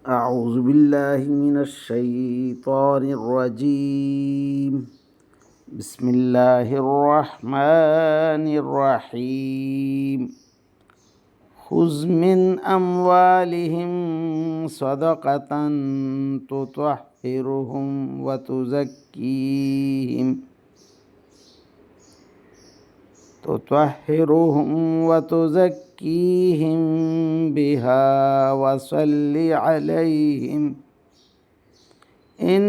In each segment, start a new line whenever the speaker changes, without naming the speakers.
أعوذ بالله من الشيطان الرجيم. بسم الله الرحمن الرحيم. خذ من أموالهم صدقة تطهرهم وتزكيهم بها وصل عليهم إن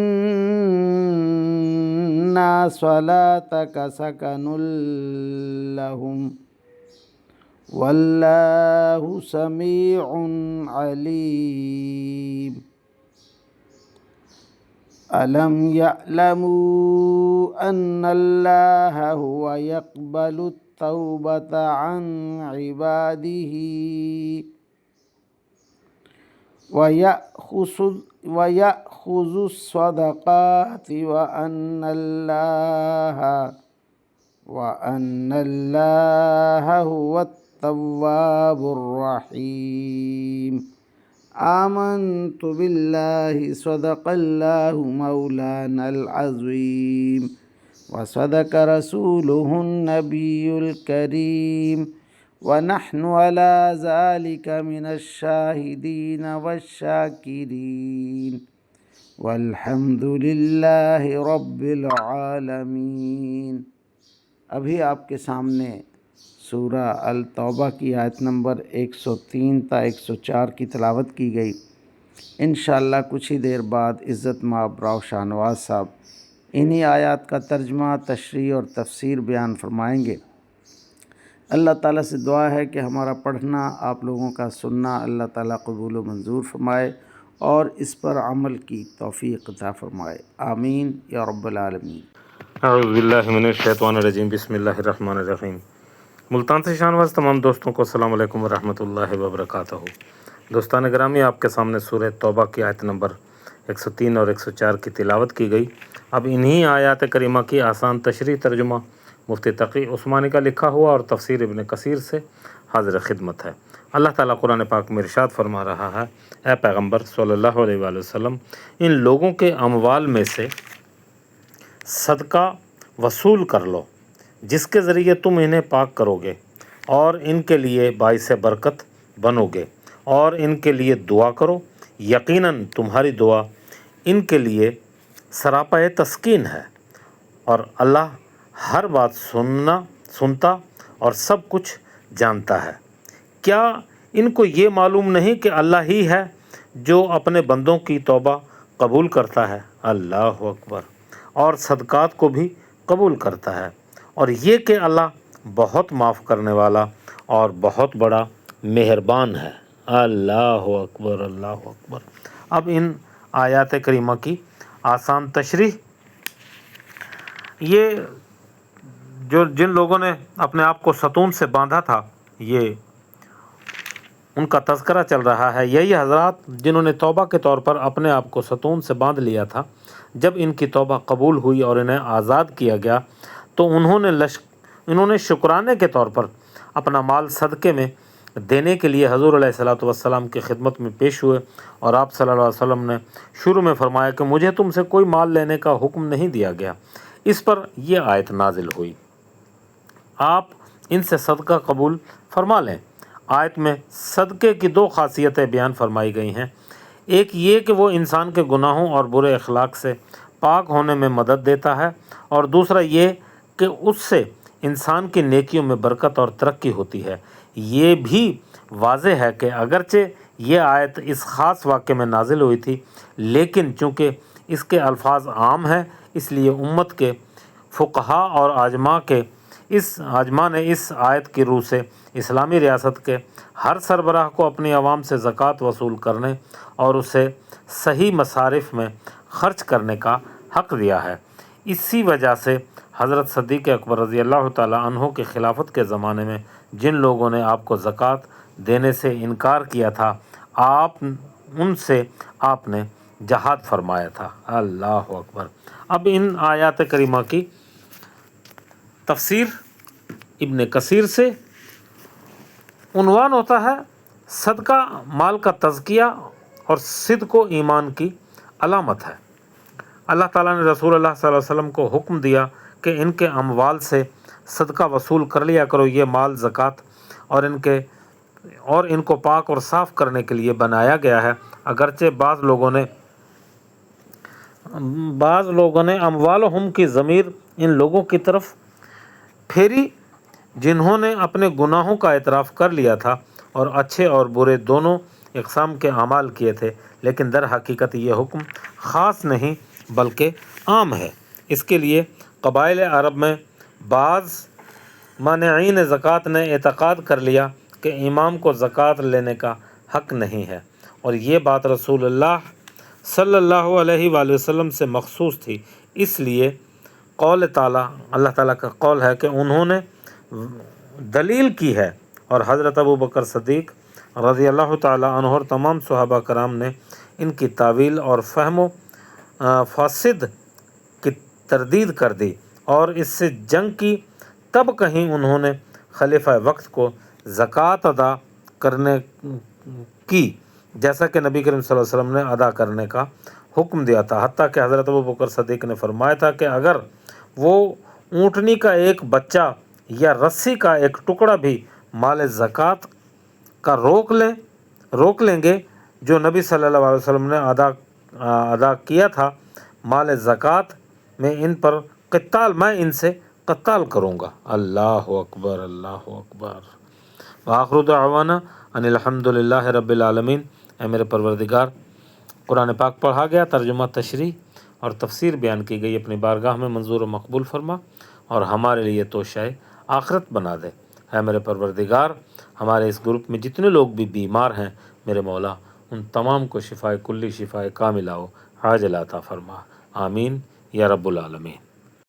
صلاتك سكن لهم والله سميع عليم. ألم يعلموا أن الله هو يقبل التوبة عن عباده ويأخذ الصدقات وأن الله هو التواب الرحيم. آمنت بالله صدق الله مولانا العظيم وصدق رسوله النبي الكريم ونحن على ذلك من الشاهدين والشاكرين والحمد لله رب العالمین. ابھی آپ کے سامنے سورہ التوبہ کی آیت نمبر 103 تا 104 کی تلاوت کی گئی. انشاءاللہ کچھ ہی دیر بعد عزت مآب راؤ شاہ نواز صاحب انہی آیات کا ترجمہ، تشریح اور تفسیر بیان فرمائیں گے. اللہ تعالیٰ سے دعا ہے کہ ہمارا پڑھنا، آپ لوگوں کا سننا اللہ تعالیٰ قبول و منظور فرمائے اور اس پر عمل کی توفیق عطا فرمائے. آمین یا رب العالمین.
اعوذ باللہ من الشیطان الرجیم. بسم اللہ الرحمن الرحیم. ملتان سے شانواز تمام دوستوں کو السلام علیکم ورحمۃ اللہ وبرکاتہ. دوستان گرامی، آپ کے سامنے سورہ توبہ کی آیت نمبر 103 اور 104 کی تلاوت کی گئی. اب انہی آیات کریمہ کی آسان تشریح ترجمہ مفتی تقی عثمانی کا لکھا ہوا اور تفسیر ابن کثیر سے حاضر خدمت ہے. اللہ تعالیٰ قرآن پاک میں ارشاد فرما رہا ہے: اے پیغمبر صلی اللہ علیہ وآلہ وسلم، ان لوگوں کے اموال میں سے صدقہ وصول کر لو جس کے ذریعے تم انہیں پاک کرو گے اور ان کے لیے باعث برکت بنو گے، اور ان کے لیے دعا کرو. یقیناً تمہاری دعا ان کے لیے سراپا تسکین ہے، اور اللہ ہر بات سنتا اور سب کچھ جانتا ہے. کیا ان کو یہ معلوم نہیں کہ اللہ ہی ہے جو اپنے بندوں کی توبہ قبول کرتا ہے؟ اللہ اکبر. اور صدقات کو بھی قبول کرتا ہے، اور یہ کہ اللہ بہت معاف کرنے والا اور بہت بڑا مہربان ہے. اللہ اکبر، اللہ اکبر. اب ان آیات کریمہ کی آسان تشریح. یہ جن لوگوں نے اپنے آپ کو ستون سے باندھا تھا، یہ ان کا تذکرہ چل رہا ہے. یہی حضرات جنہوں نے توبہ کے طور پر اپنے آپ کو ستون سے باندھ لیا تھا، جب ان کی توبہ قبول ہوئی اور انہیں آزاد کیا گیا تو انہوں نے شکرانے کے طور پر اپنا مال صدقے میں دینے کے لیے حضور علیہ الصلوۃ والسلام کی خدمت میں پیش ہوئے، اور آپ صلی اللہ علیہ وسلم نے شروع میں فرمایا کہ مجھے تم سے کوئی مال لینے کا حکم نہیں دیا گیا. اس پر یہ آیت نازل ہوئی: آپ ان سے صدقہ قبول فرما لیں. آیت میں صدقے کی دو خاصیتیں بیان فرمائی گئی ہیں. ایک یہ کہ وہ انسان کے گناہوں اور برے اخلاق سے پاک ہونے میں مدد دیتا ہے، اور دوسرا یہ کہ اس سے انسان کی نیکیوں میں برکت اور ترقی ہوتی ہے. یہ بھی واضح ہے کہ اگرچہ یہ آیت اس خاص واقعے میں نازل ہوئی تھی، لیکن چونکہ اس کے الفاظ عام ہیں، اس لیے امت کے فقہا اور عجماء نے اس آیت کی روح سے اسلامی ریاست کے ہر سربراہ کو اپنی عوام سے زکوٰۃ وصول کرنے اور اسے صحیح مصارف میں خرچ کرنے کا حق دیا ہے. اسی وجہ سے حضرت صدیق اکبر رضی اللہ تعالیٰ عنہ کی خلافت کے زمانے میں جن لوگوں نے آپ کو زکوٰۃ دینے سے انکار کیا تھا، ان سے آپ نے جہاد فرمایا تھا. اللہ اکبر. اب ان آیات کریمہ کی تفسیر ابن کثیر سے. عنوان ہوتا ہے صدقہ مال کا تزکیہ اور صدق و ایمان کی علامت ہے۔ اللہ تعالیٰ نے رسول اللہ صلی اللہ علیہ وسلم کو حکم دیا کہ ان کے اموال سے صدقہ وصول کر لیا کرو، یہ مال زکوٰۃ اور ان کو پاک اور صاف کرنے کے لیے بنایا گیا ہے۔ اگرچہ بعض لوگوں نے اموالہم کی ضمیر ان لوگوں کی طرف پھیری جنہوں نے اپنے گناہوں کا اعتراف کر لیا تھا اور اچھے اور برے دونوں اقسام کے اعمال کیے تھے، لیکن در حقیقت یہ حکم خاص نہیں بلکہ عام ہے۔ اس کے لیے قبائل عرب میں بعض مانعین زکوٰۃ نے اعتقاد کر لیا کہ امام کو زکوٰۃ لینے کا حق نہیں ہے، اور یہ بات رسول اللہ صلی اللہ علیہ وآلہ وسلم سے مخصوص تھی۔ اس لیے اللہ تعالیٰ کا قول ہے کہ انہوں نے دلیل کی ہے، اور حضرت ابو بکر صدیق رضی اللہ تعالیٰ عنہ اور تمام صحابہ کرام نے ان کی تعویل اور فہم و فاسد کی تردید کر دی اور اس سے جنگ کی۔ تب کہیں انہوں نے خلیفہ وقت کو زکوٰۃ ادا کرنے کی، جیسا کہ نبی کریم صلی اللہ علیہ وسلم نے ادا کرنے کا حکم دیا تھا، حتیٰ کہ حضرت ابو بکر صدیق نے فرمایا تھا کہ اگر وہ اونٹنی کا ایک بچہ یا رسی کا ایک ٹکڑا بھی مال زکوٰۃ کا روک لیں گے جو نبی صلی اللہ علیہ وسلم نے ادا کیا تھا مال زکوٰۃ میں ان سے قتال کروں گا۔ اللہ اکبر، اللہ اکبر۔ وآخر دعوانا ان الحمد للہ رب العالمین۔ اے میرے پروردگار، قرآن پاک پڑھا گیا، ترجمہ، تشریح اور تفسیر بیان کی گئی، اپنی بارگاہ میں منظور و مقبول فرما اور ہمارے لیے توشہ آخرت بنا دے۔ اے میرے پروردگار، ہمارے اس گروپ میں جتنے لوگ بھی بیمار ہیں میرے مولا، ان تمام کو شفائے کلی، شفائے کاملہ و عاجلہ عطا فرما، آمین یا رب العالمین۔